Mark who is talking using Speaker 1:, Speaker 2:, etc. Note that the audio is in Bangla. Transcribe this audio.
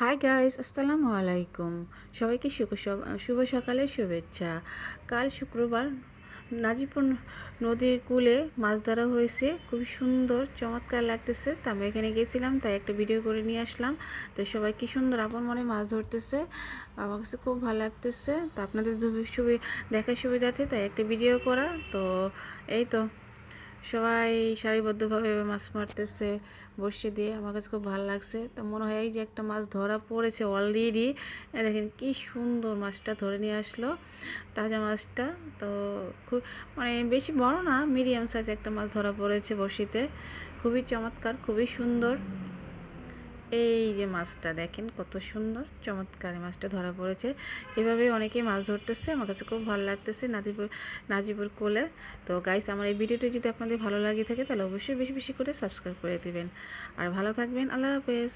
Speaker 1: হাই গাইস, আসসালামু আলাইকুম। সবাইকে শুভ সকালের শুভেচ্ছা। কাল শুক্রবার নাজিপুর নদীর কূলে মাছ ধরা হয়েছে, খুবই সুন্দর চমৎকার লাগতেছে। তো আমি এখানে গেছিলাম, তাই একটা ভিডিও করে নিয়ে আসলাম। তো সবাই কি সুন্দর আপন মনে মাছ ধরতেছে, আমার কাছে খুব ভালো লাগতেছে। তো আপনাদের দেখার সুবিধার্থে তাই একটা ভিডিও করা। তো এই তো সবাই সারিবদ্ধভাবে মাছ মারতেছে বসে দিয়ে, আমার কাছে খুব ভালো লাগছে। তো মনে হয় এই যে একটা মাছ ধরা পড়েছে অলরেডি। দেখেন কি সুন্দর মাছটা ধরে নিয়ে আসলো, তাজা মাছটা। তো খুব বেশি বড় না, মিডিয়াম সাইজ একটা মাছ ধরা পড়েছে বড়শিতে। খুবই চমৎকার, খুবই সুন্দর। এই যে মাছটা দেখেন কত সুন্দর চমৎকার মাছটা ধরা পড়েছে। এভাবে অনেকেই মাছ ধরতেছে, আমার কাছে খুব ভালো লাগতেছে নাজিপুর কোলে। তো গাইস, আমার এই ভিডিওটি যদি আপনাদের ভালো লাগে থাকে তাহলে অবশ্যই বেশি বেশি করে সাবস্ক্রাইব করে দিবেন। আর ভালো থাকবেন। আল্লাহ হাফেজ।